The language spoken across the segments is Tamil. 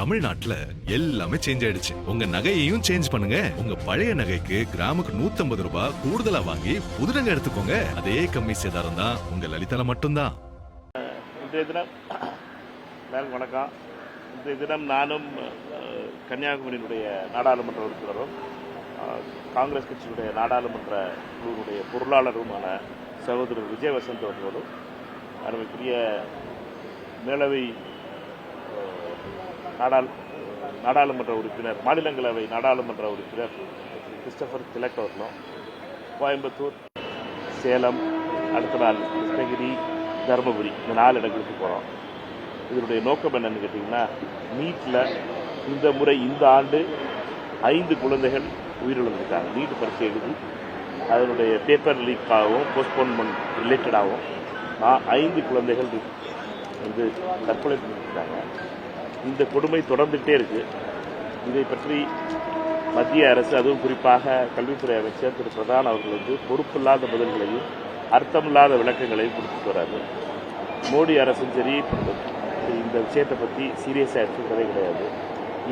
தமிழ்நாட்டுல எல்லாமே சேஞ்ச் ஆயிடுச்சு. உங்க நகையையும் சேஞ்ச் பண்ணுங்க. உங்க பழைய நகைக்கு கிராமுக்கு 150 ரூபாய் கூடுதலா வாங்கி புது நகை எடுத்துக்கோங்க. அதே கம்மி சேதாரம் தான் உங்க லலிதால மட்டும்தான். இன்றைய தினம் வணக்கம். இன்றைய தினம் நானும் கன்னியாகுமரியினுடைய நாடாளுமன்ற உறுப்பினரும் காங்கிரஸ் கட்சியினுடைய நாடாளுமன்ற குழுவுடைய பொருளாளருமான சகோதரர் விஜய் வசந்த் அவர்களும் அருமைக்குரிய மேலவை நாடாளுமன்ற உறுப்பினர் மாநிலங்களவை நாடாளுமன்ற உறுப்பினர் கிறிஸ்டபர் திலக் அவர்களும் கோயம்புத்தூர், சேலம், அடுத்த நாள் கிருஷ்ணகிரி, தருமபுரி இந்த 4 இடங்களுக்கு போகிறோம். இதனுடைய நோக்கம் என்னன்னு கேட்டிங்கன்னா, நீட்டில் இந்த முறை இந்த ஆண்டு 5 குழந்தைகள் உயிரிழந்திருக்காங்க. நீட் பரீட்சை எழுதி அதனுடைய பேப்பர் லீக்காகவும் போஸ்ட்போன்மெண்ட் ரிலேட்டடாகவும் 5 குழந்தைகள் வந்து தற்கொலை பண்ணியிருக்காங்க. இந்த கொடுமை தொடர்ந்துகிட்டே இருக்கு. இதை பற்றி மத்திய அரசு, அதுவும் குறிப்பாக கல்வித்துறை அமைச்சர் திரு பிரதான் அவர்கள் வந்து பொறுப்பில்லாத பதில்களையும் அர்த்தமில்லாத விளக்கங்களையும் கொடுத்துட்டு வராது. மோடி அரசும் சரி இந்த விஷயத்தை பற்றி சீரியஸாக எடுத்துக்கிறதே கிடையாது.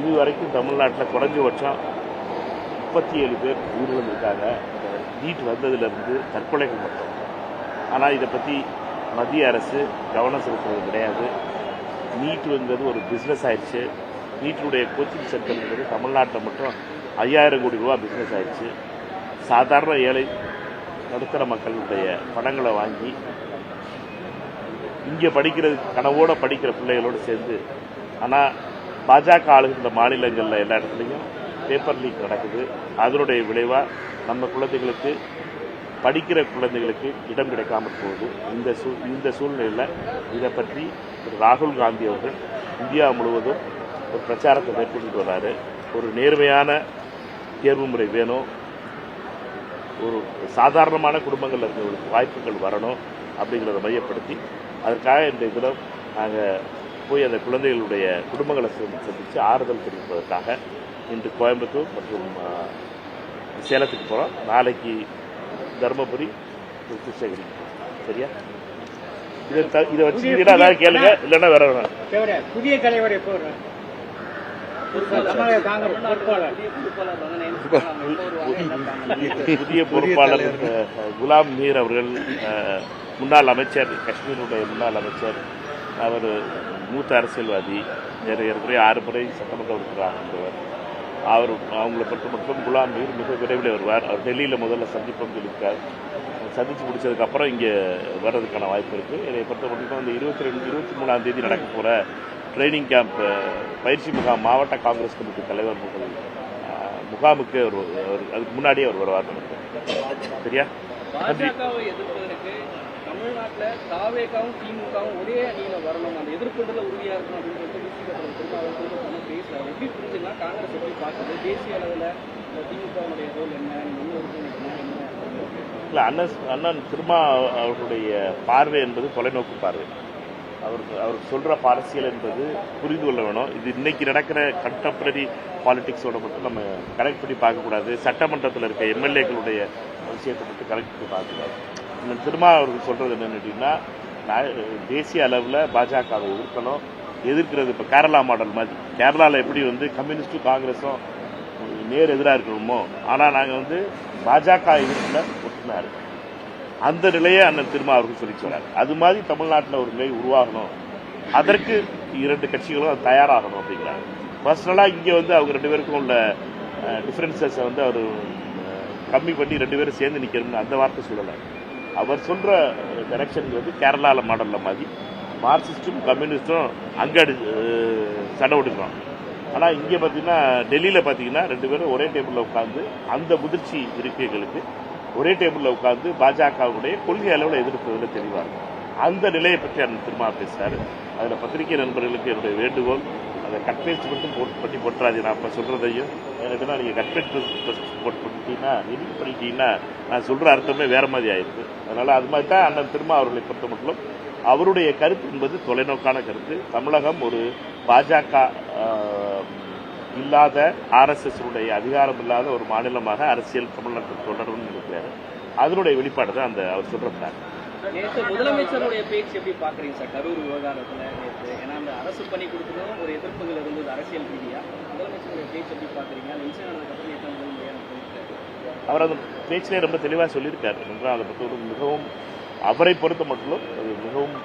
இதுவரைக்கும் தமிழ்நாட்டில் குறைஞ்சபட்சம் 37 பேர் உயிரிழந்திருக்காங்க நீட் வந்ததிலிருந்து, தற்கொலைகள் மட்டும். ஆனால் இதை பற்றி மத்திய அரசு கவனம் செலுத்துவது கிடையாது. நீட்டுங்கிறது ஒரு பிஸ்னஸ் ஆயிடுச்சு. நீட்டுடைய கோச்சிங் சென்டருங்கிறது தமிழ்நாட்டில் மட்டும் 5000 கோடி ரூபா பிஸ்னஸ் ஆயிடுச்சு. சாதாரண ஏழை நடுத்தர மக்களுடைய பணங்களை வாங்கி இங்கே படிக்கிறது கனவோடு படிக்கிற பிள்ளைகளோடு சேர்ந்து, ஆனால் பாஜக ஆளுகின்ற மாநிலங்களில் எல்லா இடத்துலையும் பேப்பர் லீக் நடக்குது. அதனுடைய விளைவாக நம்ம குழந்தைகளுக்கு, படிக்கிற குழந்தைகளுக்கு இடம் கிடைக்காமல் போகுது. இந்த சூழ்நிலையில் இதை பற்றி திரு ராகுல் காந்தி அவர்கள் இந்தியா முழுவதும் ஒரு பிரச்சாரத்தை மேற்கொண்டு வர்றாரு. ஒரு நேர்மையான தேர்வு முறை வேணும், ஒரு சாதாரணமான குடும்பங்களில் இருக்கிறவங்களுக்கு வாய்ப்புகள் வரணும் அப்படிங்கிறத மையப்படுத்தி, அதற்காக இன்றைய தினம் நாங்கள் போய் அந்த குழந்தைகளுடைய குடும்பங்களை சந்தித்து ஆறுதல் தெரிவிப்பதற்காக இன்று கோயம்புத்தூர் மற்றும் சேலத்துக்கு போகிறோம். நாளைக்கு தருமபுரி, கிருஷ்ணகிரி. சரியா? இதை வச்சு அதாவது கேளுங்க, இல்லைன்னா வேற புதிய தலைவர் எப்போ புதிய பொறுப்பாளர் குலாம் மீர் அவர்கள், முன்னாள் அமைச்சர், காஷ்மீருடைய முன்னாள் அமைச்சர். அவர் மூத்த அரசியல்வாதி, ஏற்கனவே 6 முறை சட்டமன்ற உறுப்பினராக. அவங்களை பொறுத்த மட்டும் குலாம் மீர் மிக விரைவில் வருவார். அவர் டெல்லியில் முதல்ல சந்திப்போம் சொல்லியிருக்கார். சந்தித்து முடிச்சதுக்கப்புறம் இங்கே வர்றதுக்கான வாய்ப்பு இருக்குது. என்னை பொறுத்த மட்டும் அந்த 23ஆம் தேதி நடக்க போகிற ட்ரைனிங் கேம்ப் பயிற்சி முகாம் மாவட்ட காங்கிரஸ் கமிட்டி தலைவர் முகாமுக்கு அதுக்கு முன்னாடியே அவர் வருவார். சரியா? பாஜகவை எதிர்ப்பதற்கு தமிழ்நாட்டில் தாவேகாவும் திமுகவும் ஒரே அணியில் வரணும், அந்த எதிர்ப்புல உறுதியாக இருக்கணும் அப்படின்னு பேசுறாரு. எப்படி புரிஞ்சுக்கலாம்? காங்கிரஸ் எப்படி பார்க்குறது? தேசிய அளவில் திமுகவுடைய ரோல் என்ன? இல்லை, அண்ணன் திருமா அவர்களுடைய பார்வை என்பது தொலைநோக்கு பார்வை. அவர் சொல்ற அரசியல் என்பது புரிந்து கொள்ள வேணும். இது இன்னைக்கு நடக்கிற கண்டெம்பரரி பாலிடிக்ஸோட மட்டும் நம்ம கனெக்ட் பண்ணி பார்க்கக்கூடாது. சட்டமன்றத்தில் இருக்க எம்எல்ஏக்களுடைய விஷயத்தை மட்டும் கனெக்ட் பண்ணி பார்க்கக்கூடாது. திருமா அவர்கள் சொல்றது என்னன்னு கேட்டீங்கன்னா, தேசிய அளவில் பாஜகவை எதிர்க்கிறது. இப்போ கேரளா மாடல் மாதிரி, கேரளாவில் எப்படி வந்து கம்யூனிஸ்டும் காங்கிரஸும் நேர் எதிராக இருக்கணுமோ, ஆனால் நாங்கள் வந்து பாஜக எதிர்ப்பில் ஒட்டுனாரு. அந்த நிலையை அண்ணன் திருமா அவர்கள் சொல்லி சொன்னார். அது மாதிரி தமிழ்நாட்டில் ஒரு நிலை உருவாகணும், அதற்கு 2 கட்சிகளும் அது தயாராகணும் அப்படிங்கிறாங்க. பர்சனலாக இங்கே வந்து அவங்க 2 பேருக்கும் உள்ள டிஃபரன்சஸை வந்து அவர் கம்மி பண்ணி 2 பேரும் சேர்ந்து நிற்கணும்னு அந்த வார்த்தை சொல்லலை. அவர் சொல்கிற டைரக்ஷன் வந்து கேரளாவில் மாடலில் மாதிரி மார்க்சிஸ்டும் கம்யூனிஸ்டும் அங்கே சண்டை ஓட்டுக்கிறோம். ஆனால் இங்கே பார்த்தீங்கன்னா, டெல்லியில் பார்த்தீங்கன்னா 2 பேரும் ஒரே டேபிளில் உட்காந்து அந்த முதிர்ச்சி இருக்கைகளுக்கு ஒரே டேபிளில் உட்காந்து பாஜகவுடைய கொள்கை அளவில் எதிர்ப்பதில் தெளிவாக இருக்கும். அந்த நிலையை பற்றி அண்ணன் திருமா பேசுகிறார். அதில் பத்திரிகை நண்பர்களுக்கு என்னுடைய வேண்டுகோள், அதை கட்பேஸ்ட் மட்டும் பண்ணி போட்டுறாது. நான் இப்போ சொல்கிறதையும் என்னதுன்னா, நீங்கள் கட்பேஸ்ட் போட்டு பண்ணிட்டீங்கன்னா, எடிட் பண்ணிட்டீங்கன்னா நான் சொல்கிற அர்த்தமே வேறு மாதிரி ஆயிருக்கு. அதனால் அது மாதிரி தான் அண்ணன் திருமா அவர்களை பொறுத்த மட்டும் அவருடைய கருத்து என்பது தொலைநோக்கான கருத்து. தமிழகம் ஒரு பாஜக இல்லாத, ஆர்எஸ்எஸ் உடைய அதிகாரம் இல்லாத ஒரு மாநிலமாக அரசியல் தமிழ்நாட்டில் தொடரும் இருக்கிறார். அதனுடைய வெளிப்பாடு தான் அவர் சொல்ற பிளான். நேற்று முதலமைச்சருடைய பேச்சு எப்படி பாக்குறீங்க சார் கரூர் விவகாரத்துல நேற்று? ஏன்னா அந்த அரசு பண்ணி கொடுக்கணும் ஒரு எதிர்ப்புகள் இருந்தது அரசியல் ரீதியா. முதலமைச்சருடைய பேச்சு எப்படி பாக்குறீங்க? அந்த இன்சிடென்ட் நடந்ததுக்கு நேற்று முதல் முறையான போயிருக்காரு. அவர் அந்த பேச்சிலே ரொம்ப தெளிவாக சொல்லியிருக்காரு என்றால் அதை பற்றி ஒரு மிகவும் அவரை பொறுத்த மட்டும் அது மிகவும்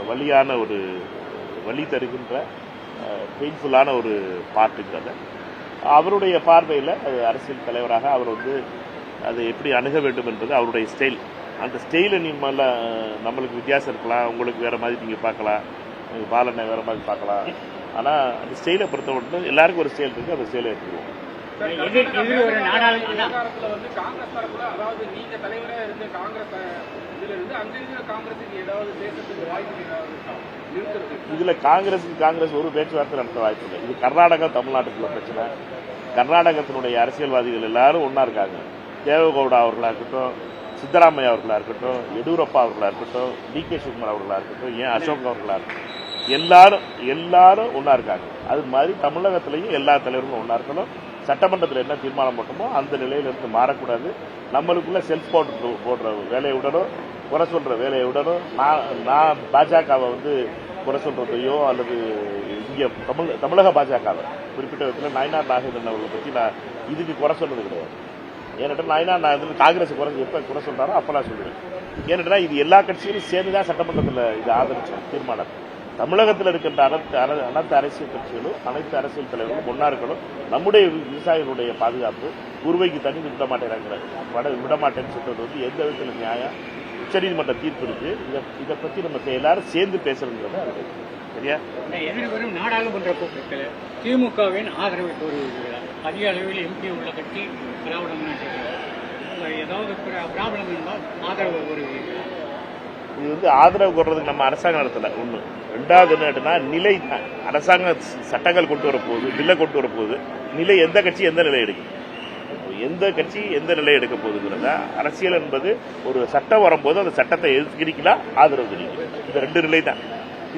வலியான ஒரு வலி தருகின்ற பெயின்ஃபுல்லான ஒரு பார்ட்டுங்கிறத அவருடைய பார்வையில் அது அரசியல் தலைவராக அவர் அதை எப்படி அணுக வேண்டும் என்பது அவருடைய ஸ்டைல். அந்த ஸ்டைலை நம்மளுக்கு வித்தியாசம் இருக்கலாம், உங்களுக்கு வேறு மாதிரி நீங்கள் பார்க்கலாம், பாலனை வேறு மாதிரி பார்க்கலாம். ஆனால் அந்த ஸ்டைலை பொறுத்த மட்டும் எல்லாருக்கும் ஒரு ஸ்டைல் இருக்குது, அந்த ஸ்டைலை எடுத்துக்குவோம். விவகாரத்துல காங்கிரஸ் தரப்புல அதாவது நீங்க தலைவரா இருந்த காங்கிரஸ் இதுல இருந்து அங்க இருக்கிற காங்கிரஸுக்கு ஏதாவது பேசுறதுக்கு வாய்ப்பு நிறுத்துறது? இதுல காங்கிரஸ் ஒரு பேச்சுவார்த்தை நடத்த வாய்ப்பு இல்லை. இது கர்நாடகா தமிழ்நாட்டுக்குள்ள பிரச்சனை. கர்நாடகத்தினுடைய அரசியல்வாதிகள் எல்லாரும் ஒன்னா இருக்காங்க. தேவகவுடா அவர்களா இருக்கட்டும், சித்தராமையா அவர்களா இருக்கட்டும், எடியூரப்பா அவர்களா இருக்கட்டும், டி.கே. சிவகுமார் அவர்களா இருக்கட்டும், ஏன் அசோக் அவர்களா இருக்கட்டும், எல்லாரும் ஒன்னா இருக்காங்க. அது மாதிரி தமிழகத்திலையும் எல்லா தலைவர்களும் ஒன்னா இருக்கணும். சட்டமன்றத்தில் என்ன தீர்மானம் போட்டோமோ அந்த நிலையிலிருந்து மாறக்கூடாது. நம்மளுக்குள்ள செல்ஃப் போடுற வேலையை விடணும், குறை சொல்ற வேலையை விடணும். நான் பாஜகவை குறை சொல்றதையோ அல்லது இங்கே தமிழக பாஜகவை குறிப்பிட்ட விதத்தில் நயினார் நாகேந்திரன் அவர்களை பற்றி நான் இதுக்கு குறை சொல்றது கிடையாது. ஏன்னா நயினார் நாகேந்திரன் காங்கிரஸ் எப்போ குறை சொல்றாரோ அப்போ நான் சொல்லுவேன். ஏன்னா இது எல்லா கட்சிகளும் சேர்ந்து தான் சட்டமன்றத்தில் இது ஆதரிச்சோம் தீர்மானம். தமிழகத்தில் இருக்கின்ற அனைத்து அரசியல் கட்சிகளும் அனைத்து அரசியல் தலைவர்களும் ஒன்னா இருக்கணும். நம்முடைய விவசாயிகளுடைய பாதுகாப்பு உருவைக்கு தண்ணி விடமாட்டேன்னு சொல்றது எந்த விதத்தில் நியாயம்? உச்சநீதிமன்ற தீர்ப்பு இருக்கு. இதை பத்தி நம்ம எல்லாரும் சேர்ந்து பேசுறதுங்கிறது சரியா? எதிர்வரும் நாடாளுமன்ற கூட்டத்தில் திமுகவின் ஆதரவை கோருகிறார். அதிக அளவில் எம்பி உள்ள கட்சி திராவிட முன்னேற்ற ஏதாவது ப்ராப்ளம் இருந்தால் ஆதரவு கோருகிறார். இது ஆதரவு கோர்றதுக்கு நம்ம அரசாங்கம் நடத்தல. ஒண்ணு. ரெண்டாவது என்னன்னா நிலை அரசாங்க சட்டங்கள் கொண்டு வரப்போகுது, பில்லை கொண்டு வரப்போகுது. நிலை எந்த கட்சி எந்த நிலை எடுக்கும், எந்த கட்சி எந்த நிலை எடுக்க போகுதுங்கிறத அரசியல் என்பது ஒரு சட்டம் வரும்போது அந்த சட்டத்தை எதிர்க்கிறீங்களா ஆதரவு தெரிவிக்கிறீங்க. இந்த ரெண்டு நிலை தான்.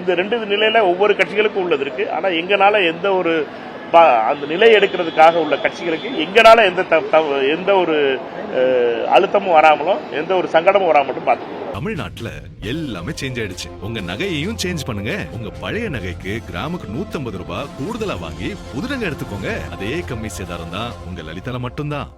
இந்த ரெண்டு நிலையில ஒவ்வொரு கட்சிகளுக்கும் உள்ளது இருக்கு. ஆனா எங்களால எந்த ஒரு அந்த நிலை எடுக்கிறதுக்காக உள்ள கட்சிகளுக்கு எங்களால எந்த ஒரு அழுத்தமும் வராமலும் எந்த ஒரு சங்கடமும் வராமலும் பார்த்துக்கணும். தமிழ்நாட்டுல எல்லாமே சேஞ்ச் ஆயிடுச்சு. உங்க நகையையும் சேஞ்ச் பண்ணுங்க. உங்க பழைய நகைக்கு கிராமுக்கு 150 ரூபாய் கூடுதலா வாங்கி புது நகை எடுத்துக்கோங்க. அதே கம்மி சேதாரம் தான் உங்க லலிதால மட்டும்தான்.